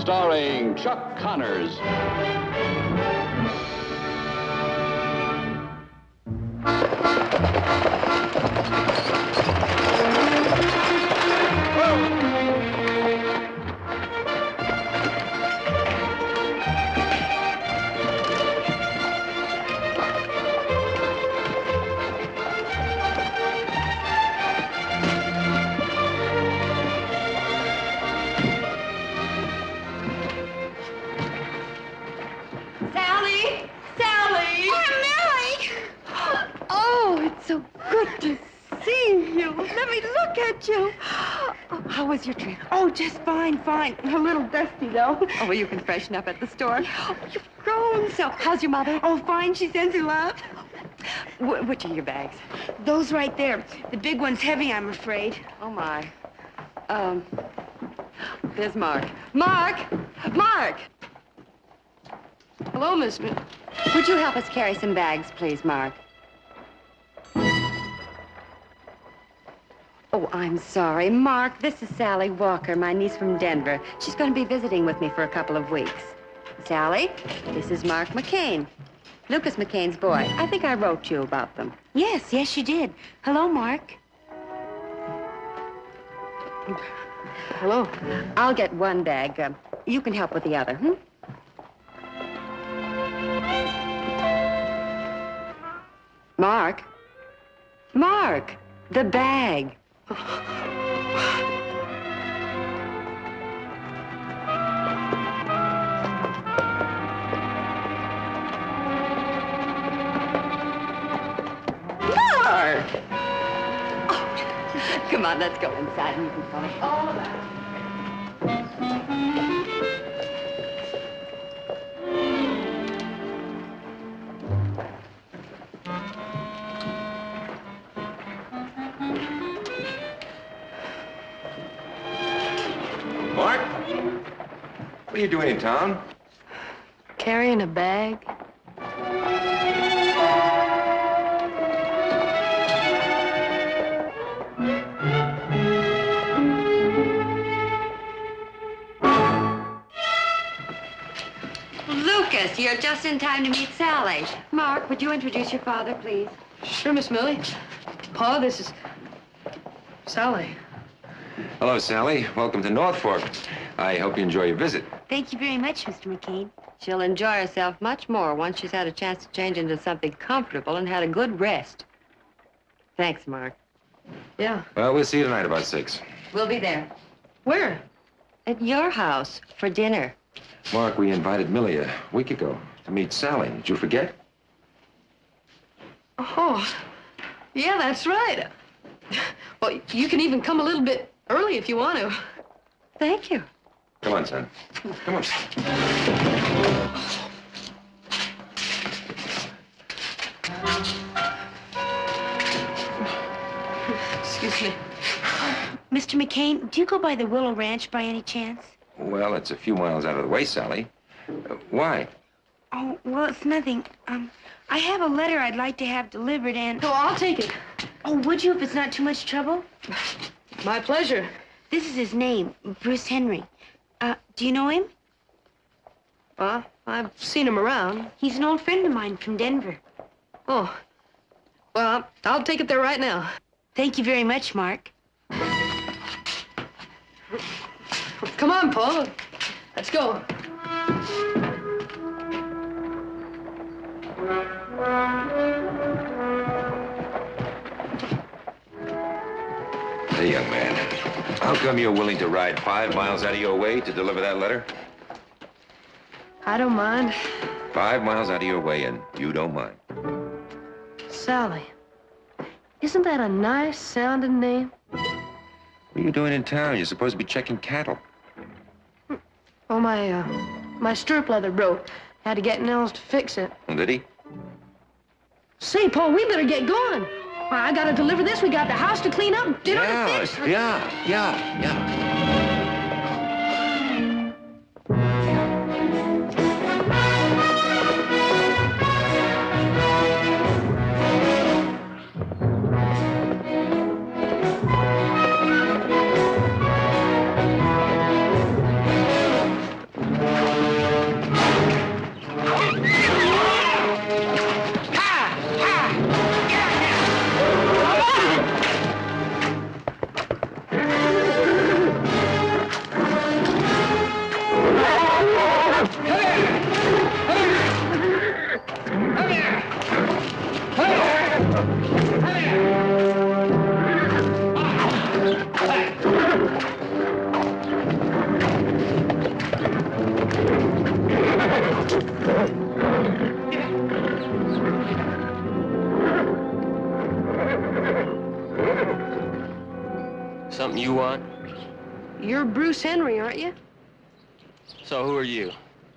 starring Chuck Connors. How was your trip? Oh, just fine, fine. A little dusty, though. Oh, well, you can freshen up at the store. Oh, you've grown so. How's your mother? Oh, fine. She sends her love. Which are your bags? Those right there. The big one's heavy, I'm afraid. Oh, my. There's Mark. Mark! Mark! Hello, Miss... Would you help us carry some bags, please, Mark? Oh, I'm sorry. Mark, this is Sally Walker, my niece from Denver. She's going to be visiting with me for a couple of weeks. Sally, this is Mark McCain. Lucas McCain's boy. I think I wrote you about them. Yes, you did. Hello, Mark. Hello. I'll get one bag. You can help with the other, hmm? Mark. Mark, the bag. Mark! Oh, come on, let's go inside and you can tell me all about it. Mark? What are you doing in town? Carrying a bag? Lucas, you're just in time to meet Sally. Mark, would you introduce your father, please? Sure, Miss Millie. Pa, this is... Sally. Hello, Sally. Welcome to North Fork. I hope you enjoy your visit. Thank you very much, Mr. McCain. She'll enjoy herself much more once she's had a chance to change into something comfortable and had a good rest. Thanks, Mark. Yeah. Well, we'll see you tonight about 6. We'll be there. Where? At your house for dinner. Mark, we invited Millie a week ago to meet Sally. Did you forget? Oh, yeah, that's right. Well, you can even come a little bit early if you want to. Thank you. Come on, son. Come on. Excuse me. Mr. McCain, do you go by the Willow Ranch by any chance? Well, it's a few miles out of the way, Sally. Why? Oh, well, it's nothing. I have a letter I'd like to have delivered and... Oh, I'll take it. Oh, would you if it's not too much trouble? My pleasure. This is his name, Bruce Henry. Do you know him? Well, I've seen him around. He's an old friend of mine from Denver. Oh. Well, I'll take it there right now. Thank you very much, Mark. Come on, Paul. Let's go. Hey, young man. How come you're willing to ride 5 miles out of your way to deliver that letter? I don't mind. 5 miles out of your way, and you don't mind. Sally. Isn't that a nice sounding name? What are you doing in town? You're supposed to be checking cattle. Oh, my stirrup leather broke. Had to get Nels to fix it. Oh, did he? Say, Paul, we better get going. Well, I gotta deliver this. We got the house to clean up, dinner to fix. Yeah. You're Bruce Henry, aren't you? So who are you?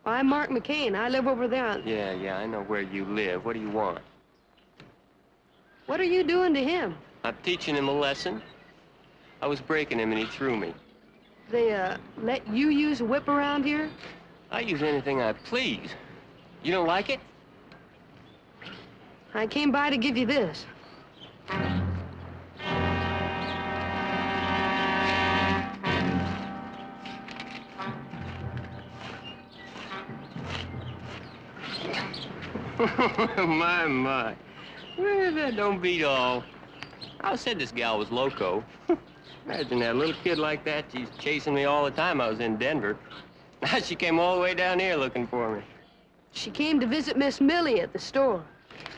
Well, I'm Mark McCain. I live over there on... Yeah, I know where you live. What do you want? What are you doing to him? I'm teaching him a lesson. I was breaking him and he threw me. They, let you use a whip around here? I use anything I please. You don't like it? I came by to give you this. My. Well, that don't beat all. I said this gal was loco. Imagine that little kid like that. She's chasing me all the time. I was in Denver. Now she came all the way down here looking for me. She came to visit Miss Millie at the store.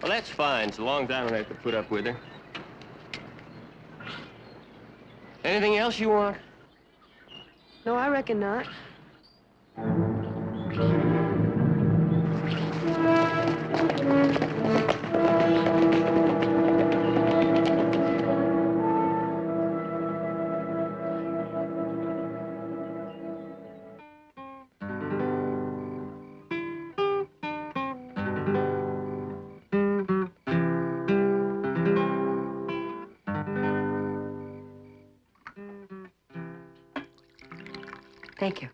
Well, that's fine, so long as I don't have to put up with her. Anything else you want? No, I reckon not. Thank you.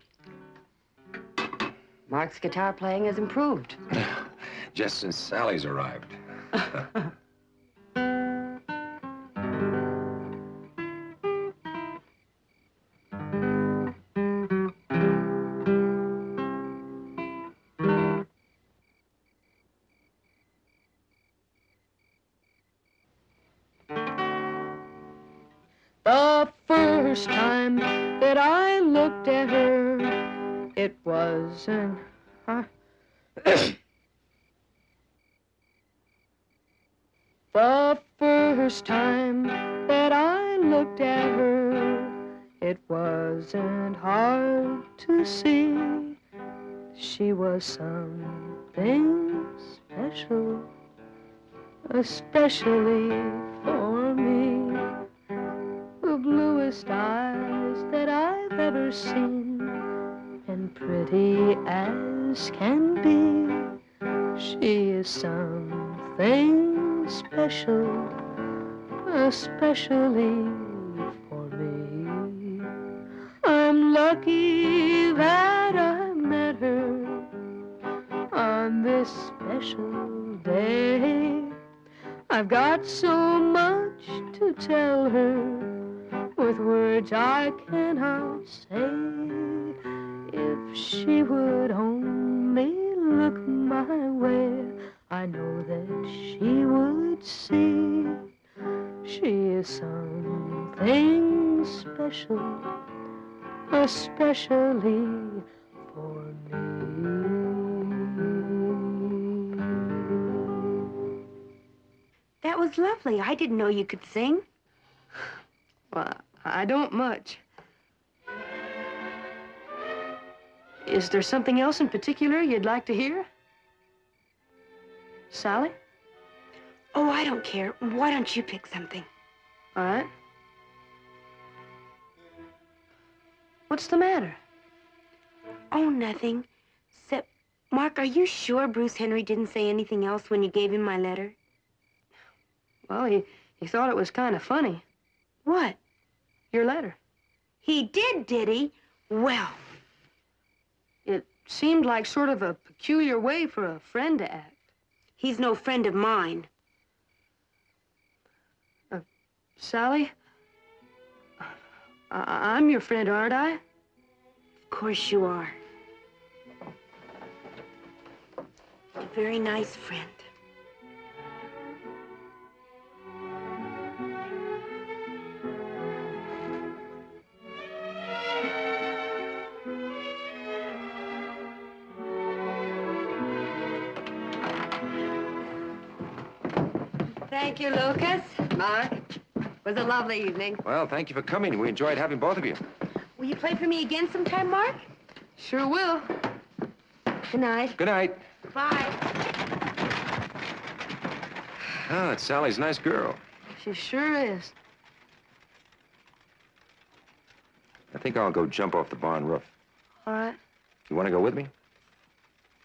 Mark's guitar playing has improved. Just since Sally's arrived. The first time that I looked at her, it wasn't... The first time that I looked at her, it wasn't hard to see. She was something special, especially for me. The bluest eyes that I've ever seen, and pretty as can be. She is something special, especially for me. I'm lucky that I met her on this special day. I've got so much to tell her, with words I cannot say. If she would only look my way, I know that she would see. She is something special, especially for me. That was lovely. I didn't know you could sing. Well, I don't much. Is there something else in particular you'd like to hear? Sally? Oh, I don't care. Why don't you pick something? All right. What's the matter? Oh, nothing. Except, Mark, are you sure Bruce Henry didn't say anything else when you gave him my letter? Well, he thought it was kind of funny. What? Your letter. He did he? Well. It seemed like sort of a peculiar way for a friend to act. He's no friend of mine. Sally? I'm your friend, aren't I? Of course you are. A very nice friend. Thank you, Lucas. Mark, it was a lovely evening. Well, thank you for coming. We enjoyed having both of you. Will you play for me again sometime, Mark? Sure will. Good night. Good night. Bye. Oh, that's Sally's nice girl. She sure is. think I'll go jump off the barn roof. All right. You want to go with me?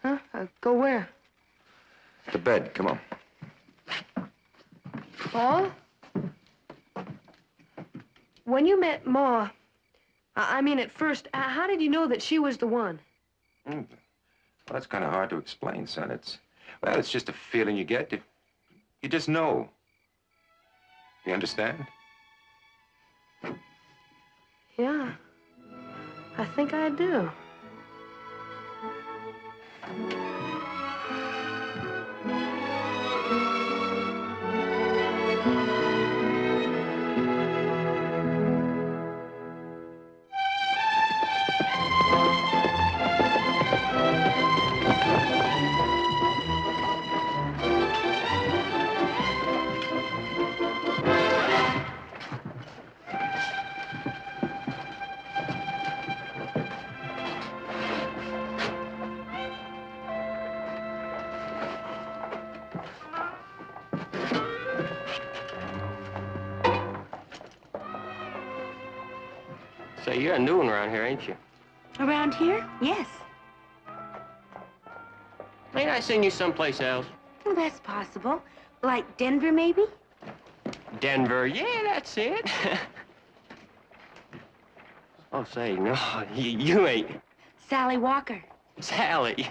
Huh? Go where? To bed. Come on. Paul? When you met Ma, I mean at first, how did you know that she was the one? Well, that's kind of hard to explain, son. It's just a feeling you get. You just know. You understand? Yeah, I think I do. Say, you're a new one around here, ain't you? Around here? Yes. Ain't I seen you someplace else? Well, that's possible. Like Denver, maybe? Denver, yeah, that's it. Oh, say, no, you ain't. Sally Walker. Sally.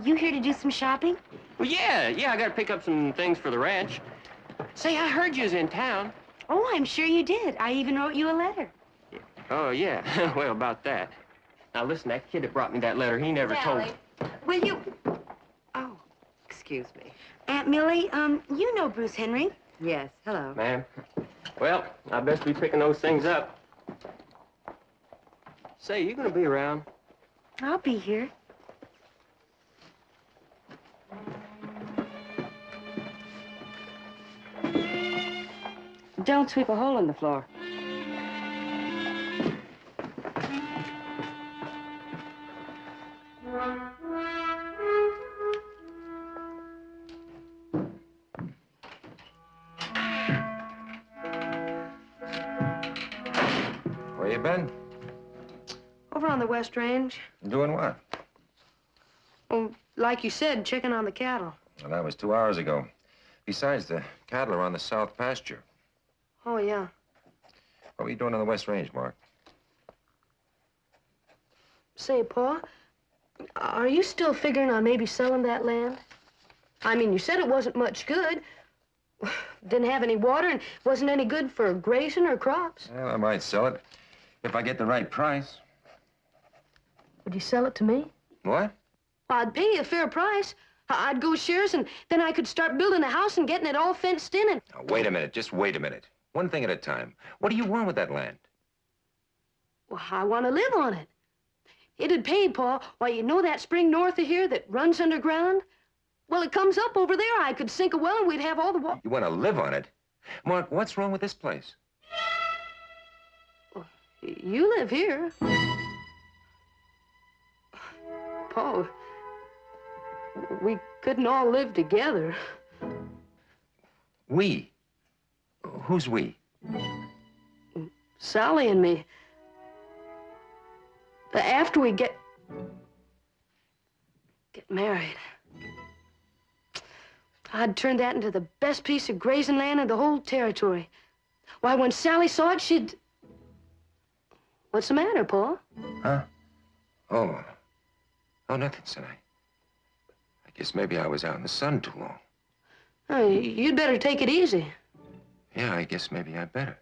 You here to do some shopping? Well, yeah, I gotta pick up some things for the ranch. Say, I heard you was in town. Oh, I'm sure you did. I even wrote you a letter. Oh, yeah. Well, about that. Now, listen, that kid that brought me that letter, he never told me. Will you... Oh, excuse me. Aunt Millie, you know Bruce Henry. Yes, hello. Ma'am. Well, I best be picking those things up. Say, you gonna be around? I'll be here. Don't sweep a hole in the floor. Where you been? Over on the West Range. Doing what? Well, like you said, checking on the cattle. Well, that was 2 hours ago. Besides, the cattle are on the south pasture. Oh, yeah. What were you doing on the West Range, Mark? Say, Pa, are you still figuring on maybe selling that land? I mean, you said it wasn't much good. Didn't have any water and wasn't any good for grazing or crops. Well, I might sell it if I get the right price. Would you sell it to me? What? I'd pay you a fair price. I'd go shares, and then I could start building a house and getting it all fenced in and... Now, wait a minute. Just wait a minute. One thing at a time. What do you want with that land? Well, I want to live on it. It'd pay, Pa. Why, you know that spring north of here that runs underground? Well, it comes up over there. I could sink a well and we'd have all the water. You want to live on it? Mark, what's wrong with this place? Well, you live here. Pa, we couldn't all live together. We? Who's we? Sally and me. After we get married, I'd turn that into the best piece of grazing land in the whole territory. Why, when Sally saw it, she'd... What's the matter, Pa? Huh? Oh, nothing, son. I guess maybe I was out in the sun too long. Oh, you'd better take it easy. Yeah, I guess maybe I better.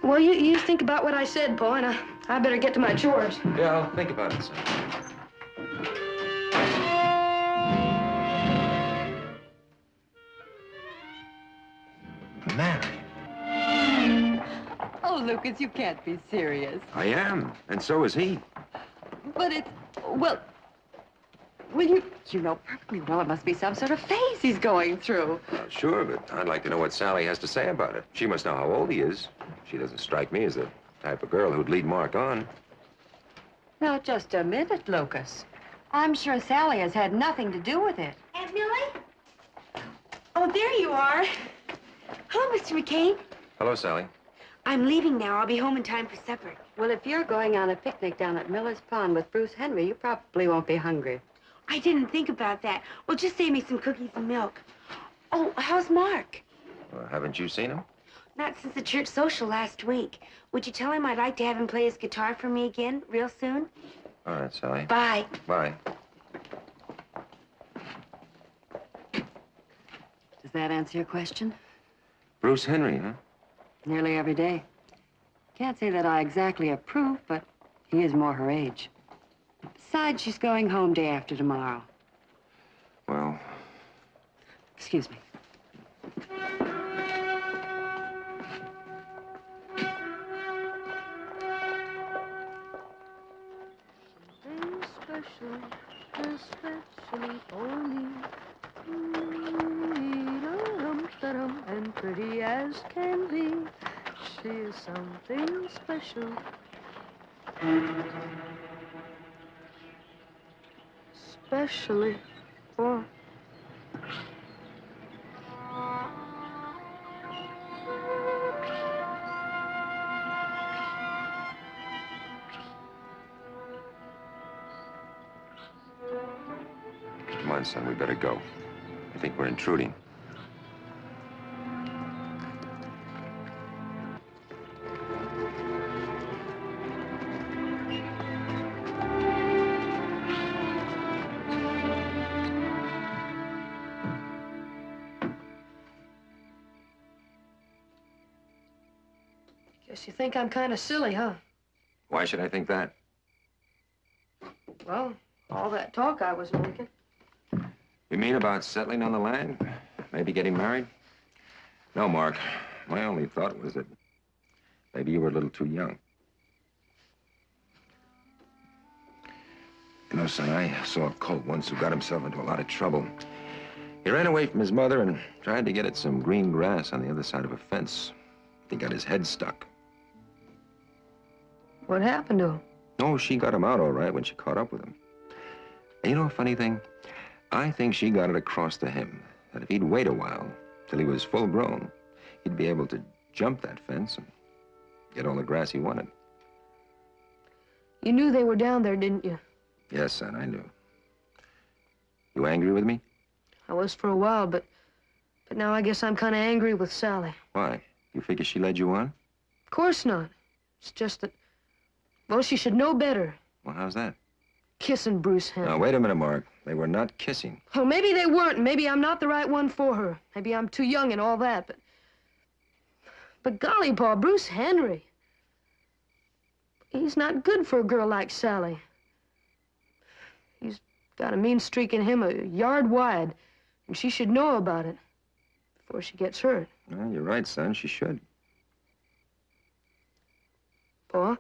Well, you think about what I said, Pa, and I better get to my chores. Yeah, I'll think about it, son. Married? Oh, Lucas, you can't be serious. I am, and so is he. But it's... Well, you know perfectly well it must be some sort of phase he's going through. Sure, but I'd like to know what Sally has to say about it. She must know how old he is. She doesn't strike me as the type of girl who'd lead Mark on. Now, just a minute, Lucas. I'm sure Sally has had nothing to do with it. Aunt Millie? Oh, there you are. Hello, Mr. McCain. Hello, Sally. I'm leaving now. I'll be home in time for supper. Well, if you're going on a picnic down at Miller's Pond with Bruce Henry, you probably won't be hungry. I didn't think about that. Well, just save me some cookies and milk. Oh, how's Mark? Well, haven't you seen him? Not since the church social last week. Would you tell him I'd like to have him play his guitar for me again real soon? All right, Sally. Bye. Bye. Does that answer your question? Bruce Henry, huh? Nearly every day. Can't say that I exactly approve, but he is more her age. Besides, she's going home day after tomorrow. Well, Excuse me. Especially for me. And pretty as can be. She is something special. Especially for... come on, son, we better go. I think we're intruding. Guess you think I'm kind of silly, huh? Why should I think that? Well, all that talk I was making. You mean about settling on the land? Maybe getting married? No, Mark. My only thought was that maybe you were a little too young. You know, son, I saw a colt once who got himself into a lot of trouble. He ran away from his mother and tried to get at some green grass on the other side of a fence. He got his head stuck. What happened to him? Oh, she got him out all right when she caught up with him. And you know a funny thing? I think she got it across to him that if he'd wait a while till he was full grown, he'd be able to jump that fence and get all the grass he wanted. You knew they were down there, didn't you? Yes, son, I knew. You angry with me? I was for a while, but now I guess I'm kind of angry with Sally. Why? You figure she led you on? Of course not. It's just that, well, she should know better. Well, how's that? Kissing Bruce Henry. Now, wait a minute, Mark. They were not kissing. Oh, maybe they weren't. Maybe I'm not the right one for her. Maybe I'm too young and all that, but golly, Pa, Bruce Henry. He's not good for a girl like Sally. He's got a mean streak in him a yard wide, and she should know about it before she gets hurt. Well, you're right, son. She should. Pa,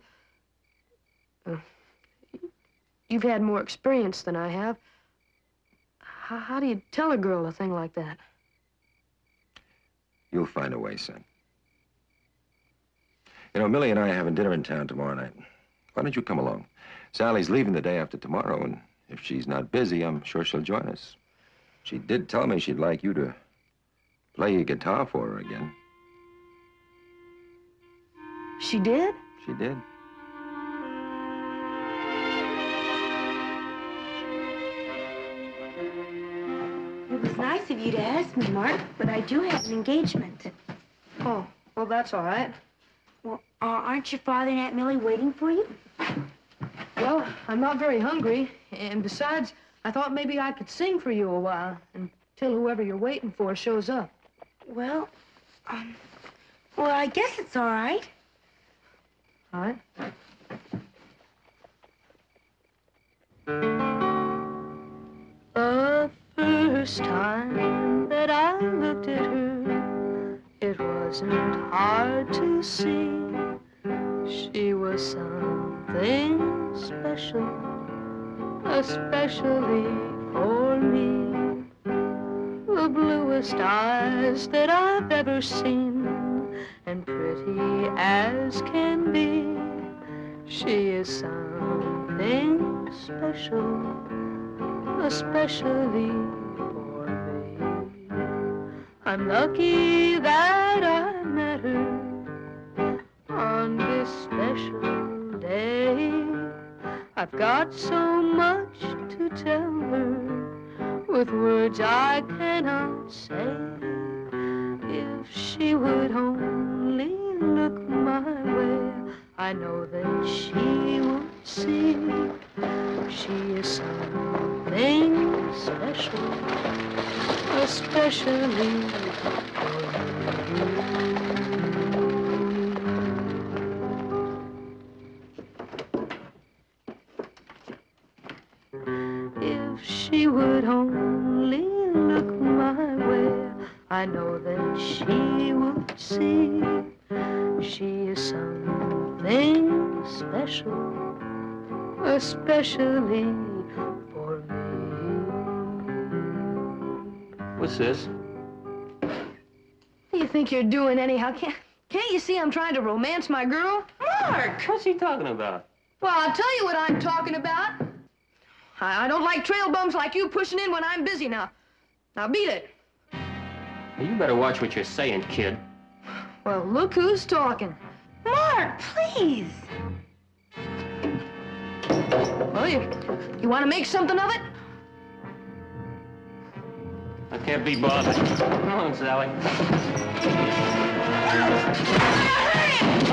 you've had more experience than I have. How do you tell a girl a thing like that? You'll find a way, son. You know, Millie and I are having dinner in town tomorrow night. Why don't you come along? Sally's leaving the day after tomorrow, and if she's not busy, I'm sure she'll join us. She did tell me she'd like you to play your guitar for her again. She did? She did. It was nice of you to ask me, Mark, but I do have an engagement. Oh, well, that's all right. Well, aren't your father and Aunt Millie waiting for you? Well, I'm not very hungry, and besides, I thought maybe I could sing for you a while until whoever you're waiting for shows up. Well, well, I guess it's all right. All right. The first time that I looked at her, it wasn't hard to see. She was something special, especially for me. The bluest eyes that I've ever seen, and pretty as can be. She is something special, especially for me. I'm lucky that I met her I've got so much to tell her, with words I cannot say. If she would only look my way, I know that she would see she is something special, especially for you. If she would only look my way, I know that she would see she is something special, especially for me. What's this? What do you think you're doing anyhow? Can't you see I'm trying to romance my girl? Mark! What's he talking about? Well, I'll tell you what I'm talking about. I don't like trail bums like you pushing in when I'm busy now. Now beat it. Well, you better watch what you're saying, kid. Well, look who's talking. Mark, please. Well, you want to make something of it? I can't be bothered. Come on, Sally.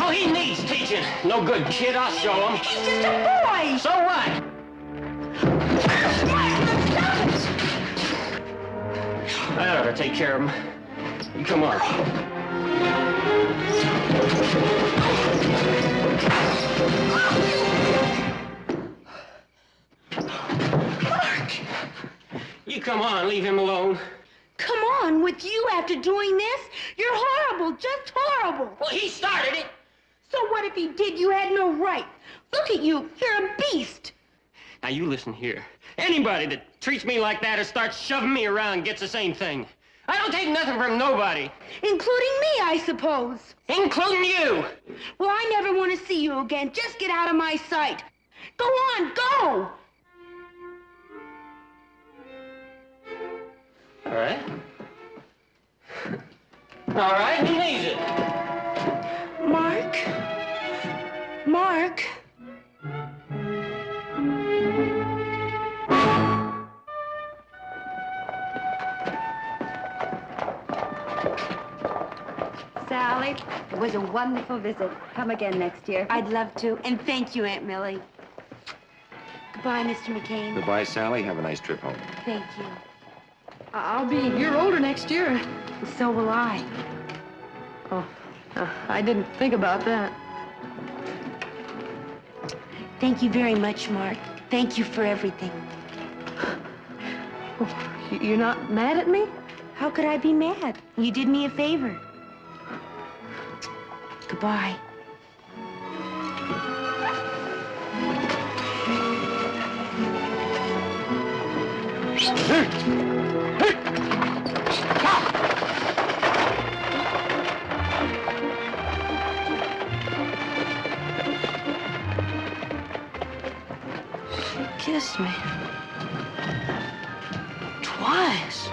Oh, he needs teaching. No good, kid. I'll show him. He's just a boy. So what? I ought to take care of him. You come on. Mark! You come on, leave him alone. Come on, with you after doing this? You're horrible, just horrible. Well, he started it. So what if he did? You had no right. Look at you. You're a beast. Now, you listen here. Anybody that treats me like that or starts shoving me around gets the same thing. I don't take nothing from nobody. Including me, I suppose. Including you. Well, I never want to see you again. Just get out of my sight. Go on, go! All right. All right, he needs it. Mark? Mark? Sally, it was a wonderful visit. Come again next year. I'd love to. And thank you, Aunt Millie. Goodbye, Mr. McCain. Goodbye, Sally. Have a nice trip home. Thank you. I'll be a year older next year. So will I. Oh, I didn't think about that. Thank you very much, Mark. Thank you for everything. Oh, you're not mad at me? How could I be mad? You did me a favor. Goodbye. She kissed me. Twice.